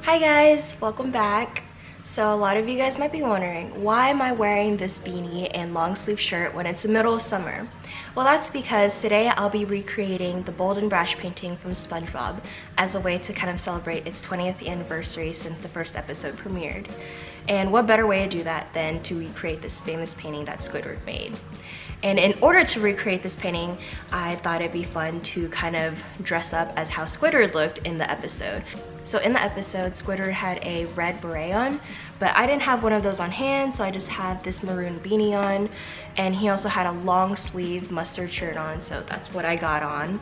Hi guys, welcome back. So a lot of you guys might be wondering, why am I wearing this beanie and long sleeve shirt when it's the middle of summer? Well, that's because today I'll be recreating the Bold and Brash painting from SpongeBob as a way to kind of celebrate its 20th anniversary since the first episode premiered. And what better way to do that than to recreate this famous painting that Squidward made? And in order to recreate this painting, I thought it'd be fun to kind of dress up as how Squidward looked in the episode. So in the episode, Squidward had a red beret on, but I didn't have one of those on hand, so I just had this maroon beanie on, and he also had a long sleeve mustard shirt on, so that's what I got on.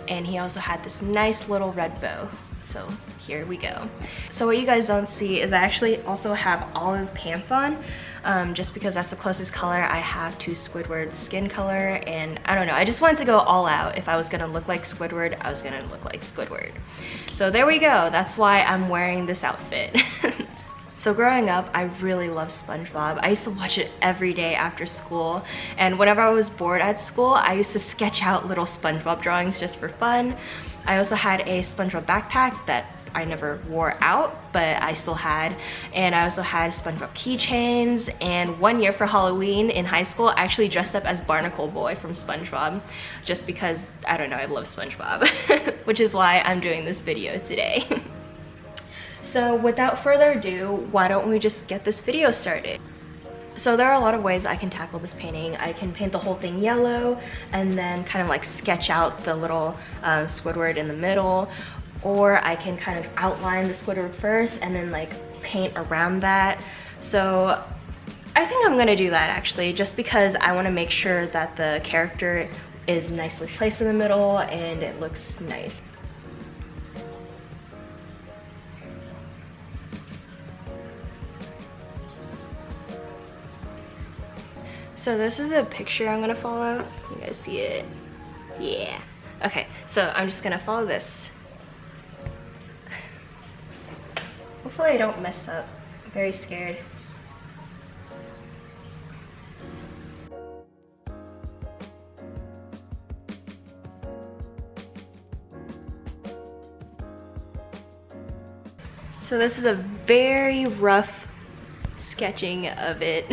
And he also had this nice little red bow. So here we go. So what you guys don't see is I actually also have olive pants on, just because that's the closest color I have to Squidward's skin color, and I don't know, I just wanted to go all out. If I was gonna look like Squidward, I was gonna look like Squidward. So there we go, that's why I'm wearing this outfit. So growing up, I really loved SpongeBob. I used to watch it every day after school, and whenever I was bored at school, I used to sketch out little SpongeBob drawings just for fun. I also had a SpongeBob backpack that I never wore out, but I still had, and I also had SpongeBob keychains, and one year for Halloween in high school, I actually dressed up as Barnacle Boy from SpongeBob, just because, I don't know, I love SpongeBob, which is why I'm doing this video today. So without further ado, why don't we just get this video started? So there are a lot of ways I can tackle this painting. I can paint the whole thing yellow and then kind of like sketch out the little Squidward in the middle, or I can kind of outline the Squidward first and then like paint around that. So I think I'm gonna do that actually, just because I want to make sure that the character is nicely placed in the middle and it looks nice. So this is the picture I'm gonna follow. You guys see it? Yeah. Okay, so I'm just gonna follow this. Hopefully I don't mess up. I'm very scared. So this is a very rough sketching of it.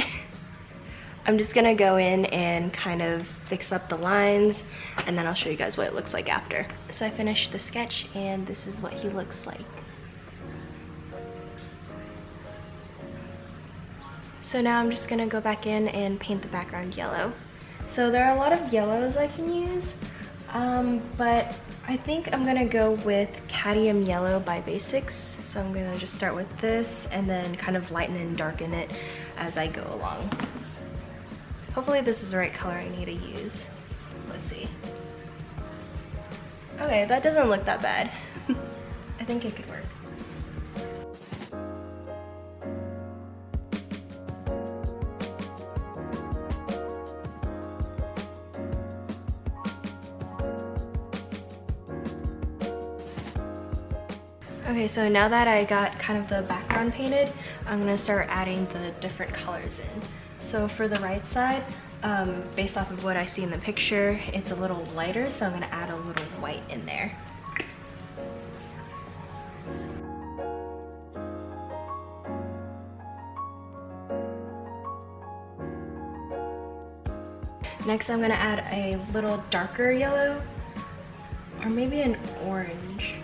I'm just gonna go in and kind of fix up the lines, and then I'll show you guys what it looks like after. So I finished the sketch and this is what he looks like. So now I'm just gonna go back in and paint the background yellow. So there are a lot of yellows I can use, but I think I'm gonna go with Cadmium Yellow by Basics. So I'm gonna just start with this and then kind of lighten and darken it as I go along. Hopefully this is the right color I need to use. Let's see. Okay, that doesn't look that bad. I think it could work. Okay, so now that I got kind of the background painted, I'm gonna start adding the different colors in. So for the right side, based off of what I see in the picture, it's a little lighter, so I'm gonna add a little white in there. Next, I'm gonna add a little darker yellow, or maybe an orange.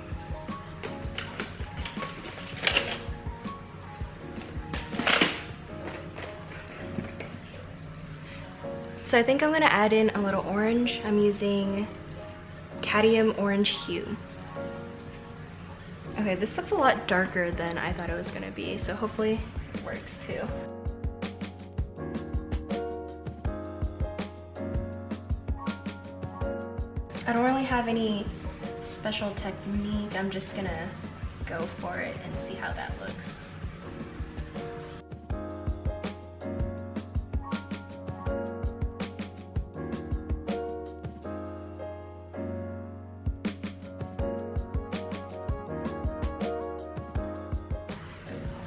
So I think I'm gonna add in a little orange. I'm using Cadmium Orange Hue. Okay, this looks a lot darker than I thought it was gonna be, so hopefully it works too. I don't really have any special technique. I'm just gonna go for it and see how that looks.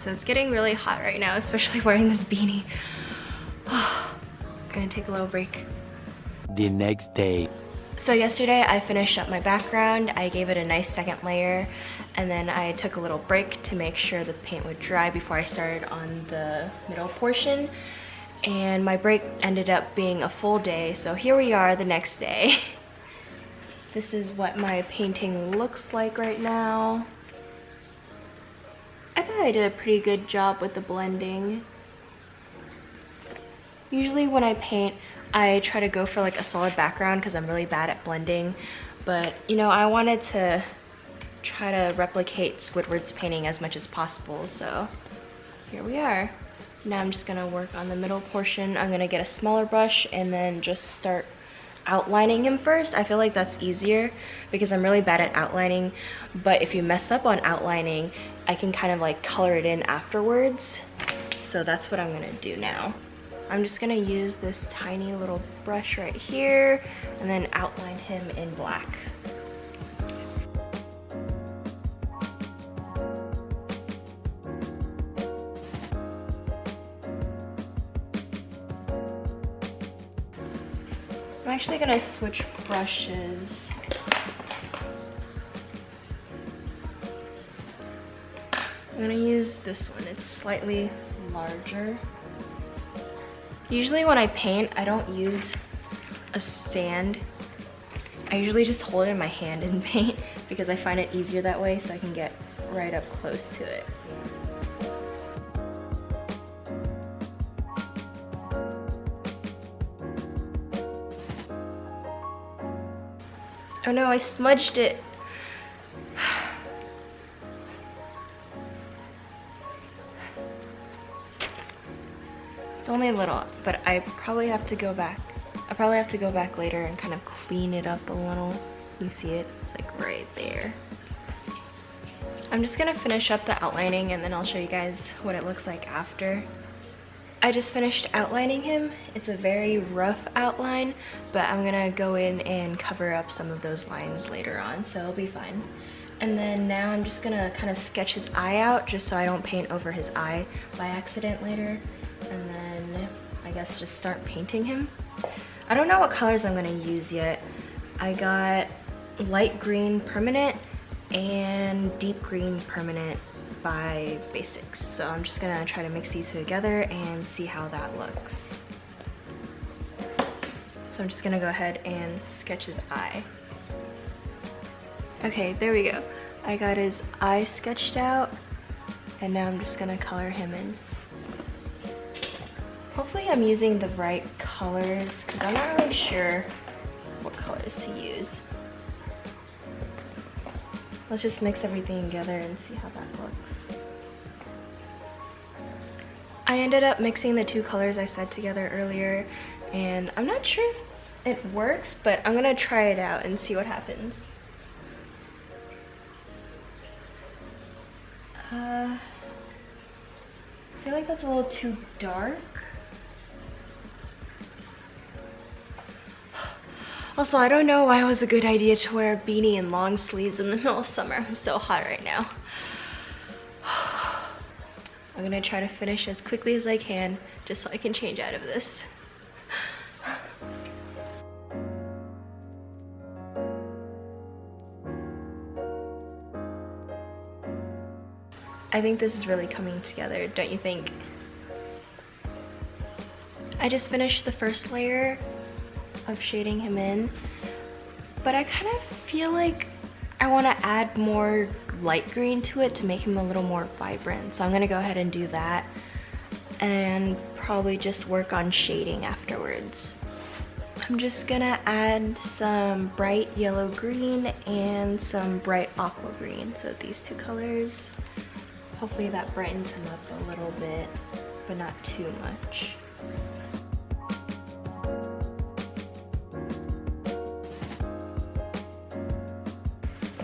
So it's getting really hot right now, especially wearing this beanie. I'm gonna take a little break. The next day. So yesterday I finished up my background, I gave it a nice second layer, and then I took a little break to make sure the paint would dry before I started on the middle portion. And my break ended up being a full day, so here we are the next day. This is what my painting looks like right now. I thought I did a pretty good job with the blending. Usually when I paint, I try to go for like a solid background because I'm really bad at blending. But you know, I wanted to try to replicate Squidward's painting as much as possible, so here we are. Now I'm just gonna work on the middle portion. I'm gonna get a smaller brush and then just start outlining him first. I feel like that's easier because I'm really bad at outlining, but if you mess up on outlining, I can kind of like color it in afterwards. So that's what I'm gonna do now. I'm just gonna use this tiny little brush right here and then outline him in black. I'm actually gonna switch brushes. I'm gonna use this one, it's slightly larger. Usually when I paint, I don't use a stand. I usually just hold it in my hand and paint because I find it easier that way so I can get right up close to it. Oh no, I smudged it. It's only a little, but I probably have to go back. I probably have to go back later and kind of clean it up a little. You see it? It's like right there. I'm just gonna finish up the outlining and then I'll show you guys what it looks like after. I just finished outlining him. It's a very rough outline, but I'm gonna go in and cover up some of those lines later on, so it'll be fine. And then now I'm just gonna kind of sketch his eye out just so I don't paint over his eye by accident later. And then I guess just start painting him. I don't know what colors I'm gonna use yet. I got light green permanent and deep green permanent by Basics. So I'm just gonna try to mix these together and see how that looks. So I'm just gonna go ahead and sketch his eye. Okay, there we go. I got his eye sketched out and now I'm just gonna color him in. Hopefully I'm using the right colors because I'm not really sure what colors to use. Let's just mix everything together and see how that looks. I ended up mixing the two colors I said together earlier and I'm not sure if it works, but I'm gonna try it out and see what happens. I feel like that's a little too dark. Also, I don't know why it was a good idea to wear a beanie and long sleeves in the middle of summer. I'm so hot right now. I'm gonna try to finish as quickly as I can just so I can change out of this. I think this is really coming together, don't you think? I just finished the first layer of shading him in, but I kind of feel like I want to add more light green to it to make him a little more vibrant. So I'm gonna go ahead and do that and probably just work on shading afterwards. I'm just gonna add some bright yellow green and some bright aqua green. So these two colors. Hopefully that brightens him up a little bit, but not too much.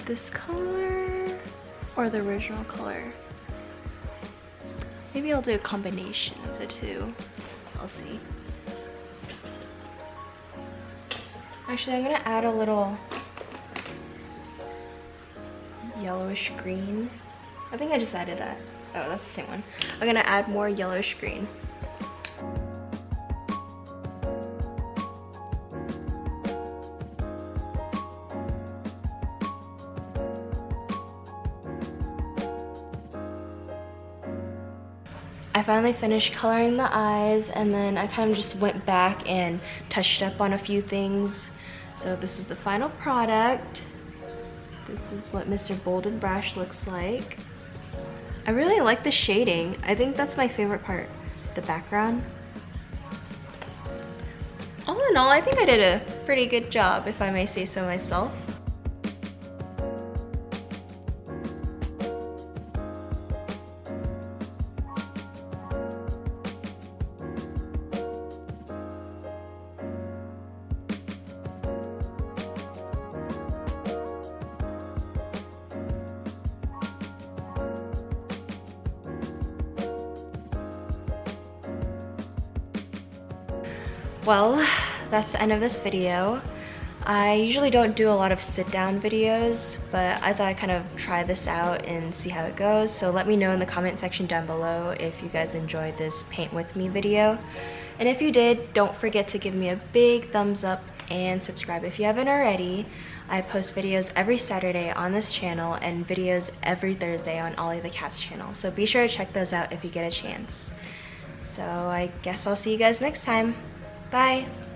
This color or the original color? Maybe I'll do a combination of the two. I'll see. Actually, I'm gonna add a little yellowish green. I think I just added that. Oh, that's the same one. I'm gonna add more yellowish green. I finally finished coloring the eyes, and then I kind of just went back and touched up on a few things. So this is the final product. This is what Mr. Bold and Brash looks like. I really like the shading. I think that's my favorite part, the background. All in all, I think I did a pretty good job, if I may say so myself. Well, that's the end of this video. I usually don't do a lot of sit-down videos, but I thought I'd kind of try this out and see how it goes. So let me know in the comment section down below if you guys enjoyed this paint with me video. And if you did, don't forget to give me a big thumbs up and subscribe if you haven't already. I post videos every Saturday on this channel and videos every Thursday on Ollie the Cat's channel. So be sure to check those out if you get a chance. So I guess I'll see you guys next time. Bye!